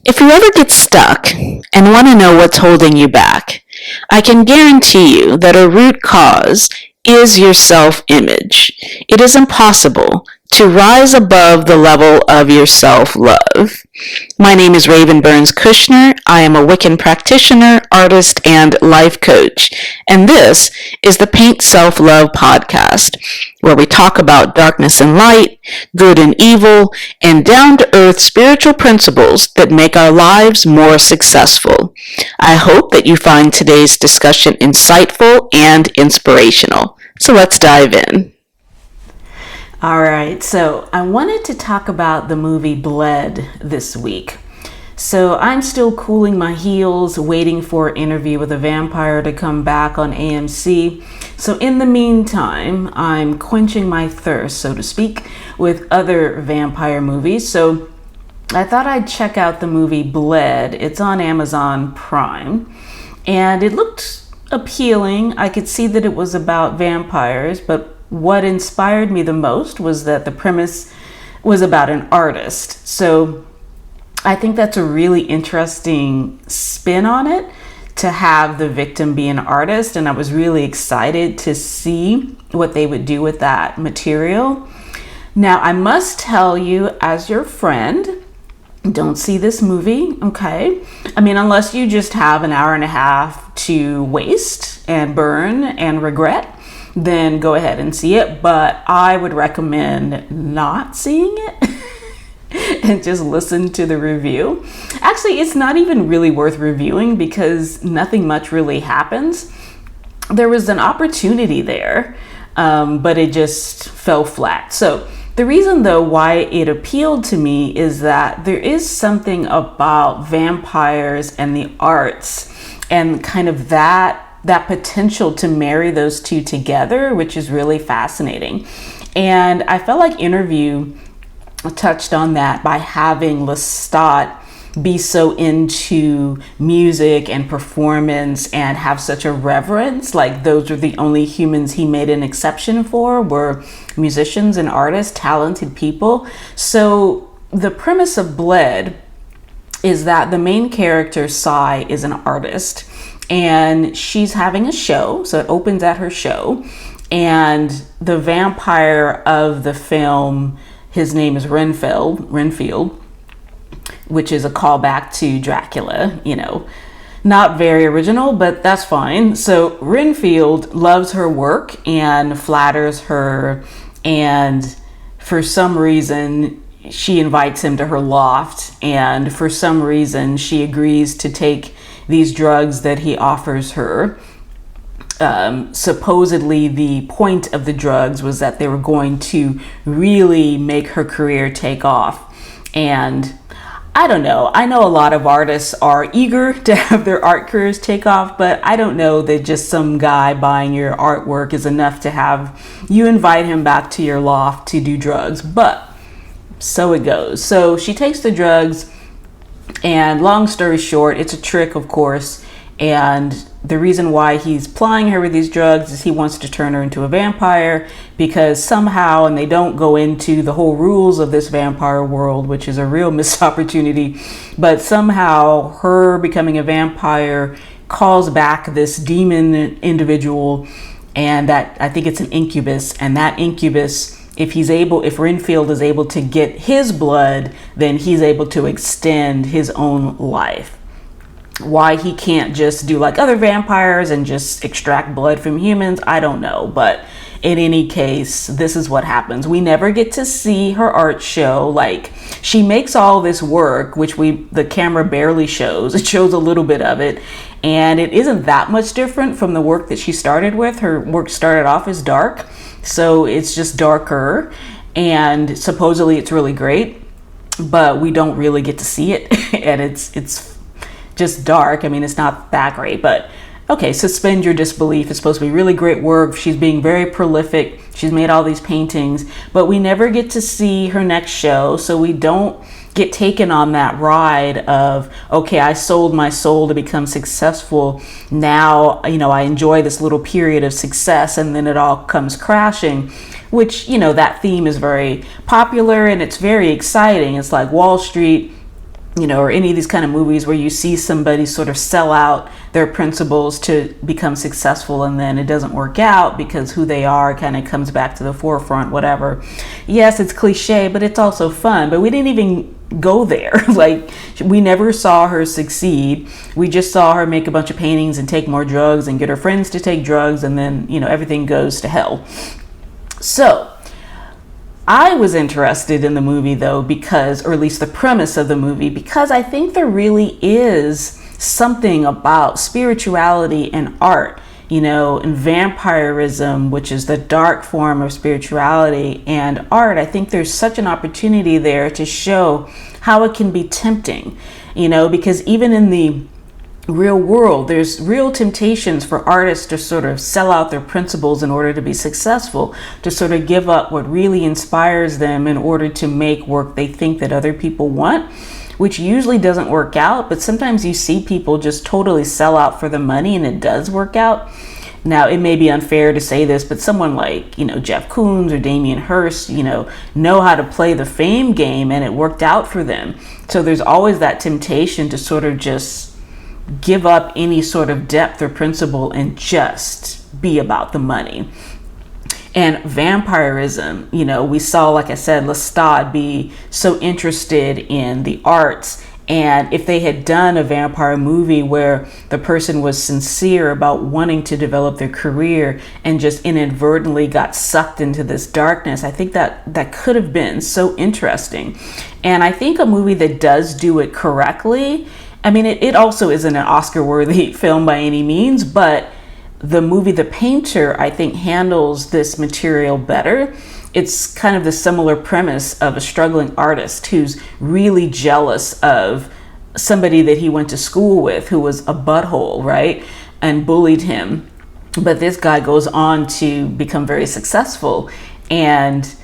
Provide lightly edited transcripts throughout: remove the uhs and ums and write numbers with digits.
If you ever get stuck and want to know what's holding you back, I can guarantee you that a root cause is your self-image. It is impossible to rise above the level of your self-love. My name is Raven Burns Kushner. I am a Wiccan practitioner, artist, and life coach. And this is the Paint Self-Love podcast, where we talk about darkness and light, good and evil, and down-to-earth spiritual principles that make our lives more successful. I hope that you find today's discussion insightful and inspirational. So let's dive in. All right, so I wanted to talk about the movie Bled this week. So I'm still cooling my heels, waiting for an interview with a vampire to come back on AMC. So in the meantime, I'm quenching my thirst, so to speak, with other vampire movies. So I thought I'd check out the movie Bled. It's on Amazon Prime, and it looked appealing. I could see that it was about vampires, but what inspired me the most was that the premise was about an artist. So I think that's a really interesting spin on it, to have the victim be an artist, and I was really excited to see what they would do with that material. Now, I must tell you, as your friend, don't see this movie, okay? I mean, unless you just have an hour and a half to waste and burn and regret, then go ahead and see it. But I would recommend not seeing it and just listen to the review. Actually, it's not even really worth reviewing because nothing much really happens. There was an opportunity there, but it just fell flat. So the reason, though, why it appealed to me is that there is something about vampires and the arts and kind of that potential to marry those two together, which is really fascinating. And I felt like Interview touched on that by having Lestat be so into music and performance and have such a reverence. Like, those are the only humans he made an exception for, were musicians and artists, talented people. So the premise of Bled is that the main character, Sai, is an artist, and she's having a show. So it opens at her show, and the vampire of the film, his name is Renfield, which is a callback to Dracula. Not very original, but that's fine. So Renfield loves her work and flatters her, and for some reason she invites him to her loft, and for some reason she agrees to take these drugs that he offers her. Supposedly the point of the drugs was that they were going to really make her career take off. And I don't know. I know a lot of artists are eager to have their art careers take off, but I don't know that just some guy buying your artwork is enough to have you invite him back to your loft to do drugs. But so it goes. So she takes the drugs, and long story short, it's a trick, of course. And the reason why he's plying her with these drugs is he wants to turn her into a vampire, because somehow, and they don't go into the whole rules of this vampire world, which is a real missed opportunity, but somehow her becoming a vampire calls back this demon individual, and that, I think it's an incubus, and that incubus, if Renfield is able to get his blood, then he's able to extend his own life. Why he can't just do like other vampires and just extract blood from humans, I don't know. But in any case, this is what happens. We never get to see her art show. Like, she makes all this work, which the camera barely shows. It shows a little bit of it, and it isn't that much different from the work that she started with. Her work started off as dark, so it's just darker, and supposedly it's really great, but we don't really get to see it. And it's just dark. I mean, it's not that great, but okay, suspend your disbelief. It's supposed to be really great work. She's being very prolific. She's made all these paintings, but we never get to see her next show. So we don't get taken on that ride of, okay, I sold my soul to become successful. Now, I enjoy this little period of success, and then it all comes crashing, which, that theme is very popular and it's very exciting. It's like Wall Street. or any of these kind of movies where you see somebody sort of sell out their principles to become successful, and then it doesn't work out because who they are kind of comes back to the forefront, whatever. Yes, it's cliche, but it's also fun. But we didn't even go there. Like, we never saw her succeed. We just saw her make a bunch of paintings and take more drugs and get her friends to take drugs, and then, everything goes to hell. So I was interested in the movie, though, because, or at least the premise of the movie, because I think there really is something about spirituality and art, and vampirism, which is the dark form of spirituality, and art. I think there's such an opportunity there to show how it can be tempting, because even in the real world, there's real temptations for artists to sort of sell out their principles in order to be successful, to sort of give up what really inspires them in order to make work they think that other people want, which usually doesn't work out. But sometimes you see people just totally sell out for the money, and it does work out. Now, it may be unfair to say this, but someone like, Jeff Koons or Damien Hirst, know how to play the fame game, and it worked out for them. So there's always that temptation to sort of just give up any sort of depth or principle and just be about the money. And vampirism, we saw, like I said, Lestat be so interested in the arts. And if they had done a vampire movie where the person was sincere about wanting to develop their career and just inadvertently got sucked into this darkness, I think that could have been so interesting. And I think a movie that does do it correctly, I mean, it also isn't an Oscar-worthy film by any means, but the movie The Painter, I think, handles this material better. It's kind of the similar premise of a struggling artist who's really jealous of somebody that he went to school with who was a butthole, right? And bullied him. But this guy goes on to become very successful, and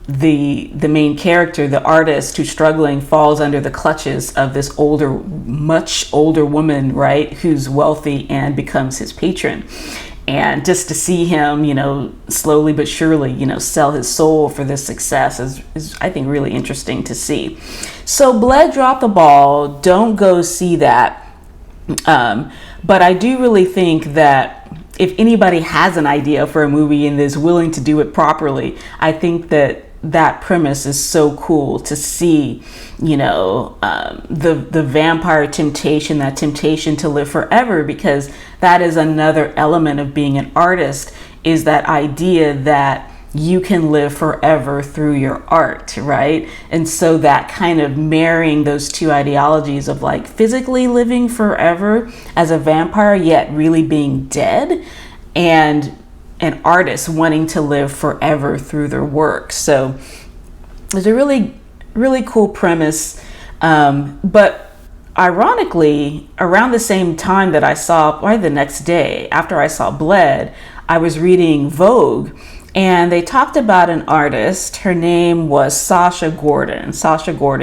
the main character, the artist who's struggling, falls under the clutches of this much older woman, right, who's wealthy, and becomes his patron. And just to see him, slowly but surely, sell his soul for this success is, I think, really interesting to see. So Bled dropped the ball. Don't go see that. But I do really think that if anybody has an idea for a movie and is willing to do it properly, I think that premise is so cool to see, the vampire temptation, that temptation to live forever, because that is another element of being an artist, is that idea that you can live forever through your art, right? And so that kind of marrying those two ideologies of like physically living forever as a vampire, yet really being dead, and an artist wanting to live forever through their work. So it's a really, really cool premise. But ironically, around the same time that I saw, probably the next day after I saw Bled, I was reading Vogue, and they talked about an artist. Her name was Sasha Gordon.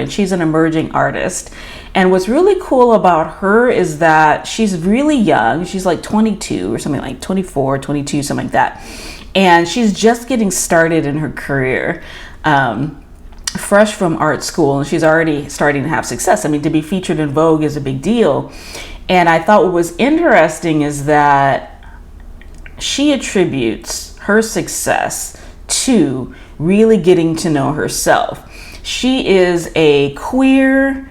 She's an emerging artist. And what's really cool about her is that she's really young. She's like 22 or something, like 24, 22, something like that. And she's just getting started in her career, fresh from art school. And she's already starting to have success. I mean, to be featured in Vogue is a big deal. And I thought what was interesting is that she attributes her success to really getting to know herself. She is a queer,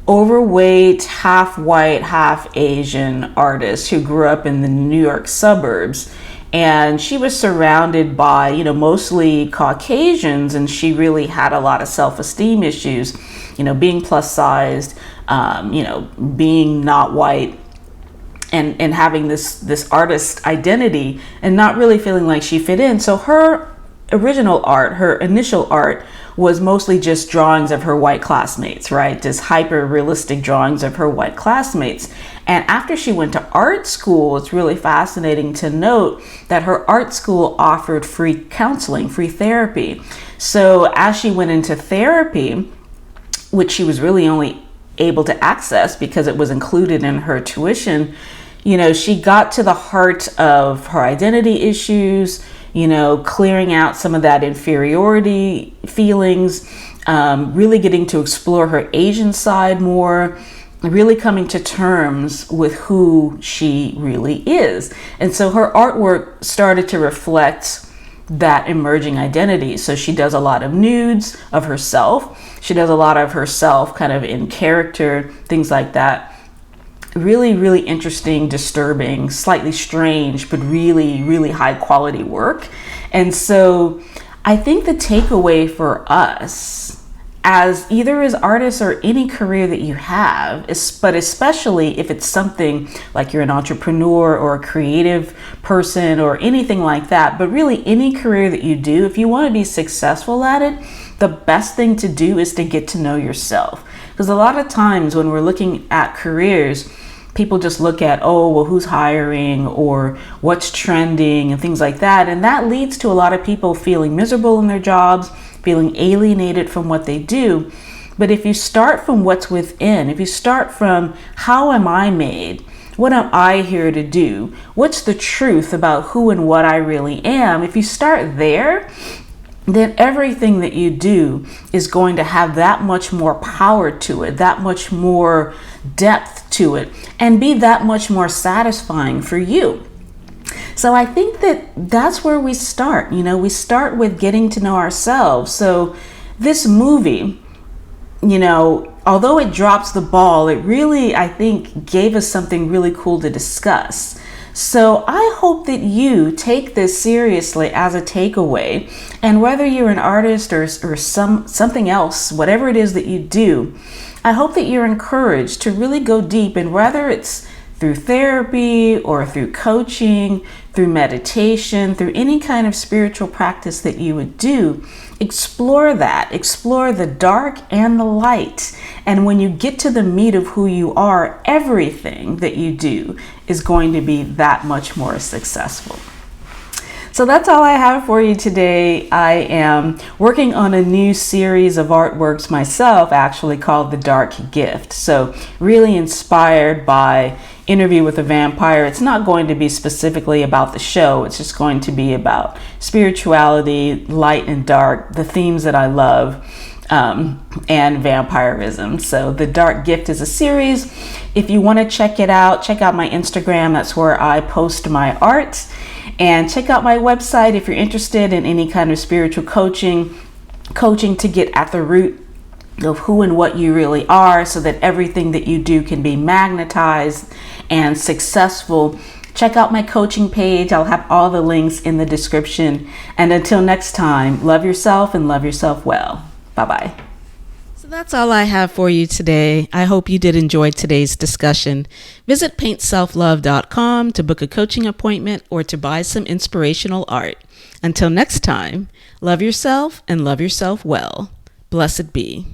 overweight, half white, half Asian artist who grew up in the New York suburbs. And she was surrounded by, mostly Caucasians, and she really had a lot of self-esteem issues, being plus sized, being not white, and having this artist identity and not really feeling like she fit in. So her original art, her initial art, was mostly just drawings of her white classmates, right? Just hyper realistic drawings of her white classmates. And after she went to art school, it's really fascinating to note that her art school offered free counseling, free therapy. So as she went into therapy, which she was really only able to access because it was included in her tuition, she got to the heart of her identity issues, clearing out some of that inferiority feelings, really getting to explore her Asian side more, really coming to terms with who she really is. And so her artwork started to reflect that emerging identity. So she does a lot of nudes of herself. She does a lot of herself kind of in character, things like that. Really, really interesting, disturbing, slightly strange, but really, really high quality work. And so I think the takeaway for us, as either as artists or any career that you have, but especially if it's something like you're an entrepreneur or a creative person or anything like that, but really any career that you do, if you want to be successful at it, the best thing to do is to get to know yourself. Because a lot of times when we're looking at careers, people just look at, oh, well, who's hiring or what's trending and things like that. And that leads to a lot of people feeling miserable in their jobs, feeling alienated from what they do. But if you start from what's within, if you start from how am I made? What am I here to do? What's the truth about who and what I really am? If you start there, then everything that you do is going to have that much more power to it, that much more depth to it, and be that much more satisfying for you. So I think that that's where we start. We start with getting to know ourselves. So this movie, although it drops the ball, it really, I think, gave us something really cool to discuss. So I hope that you take this seriously as a takeaway, and whether you're an artist or something else, whatever it is that you do, I hope that you're encouraged to really go deep, and whether it's through therapy or through coaching, through meditation, through any kind of spiritual practice that you would do, explore that. Explore the dark and the light. And when you get to the meat of who you are, everything that you do is going to be that much more successful. So that's all I have for you today. I am working on a new series of artworks myself, actually called The Dark Gift. So really inspired by Interview with a Vampire. It's not going to be specifically about the show. It's just going to be about spirituality, light and dark, the themes that I love, and vampirism. So The Dark Gift is a series. If you want to check it out, check out my Instagram. That's where I post my art. And check out my website if you're interested in any kind of spiritual coaching to get at the root of who and what you really are, so that everything that you do can be magnetized and successful. Check out my coaching page. I'll have all the links in the description. And until next time, love yourself and love yourself well. Bye-bye. So that's all I have for you today. I hope you did enjoy today's discussion. Visit paintselflove.com to book a coaching appointment or to buy some inspirational art. Until next time, love yourself and love yourself well. Blessed be.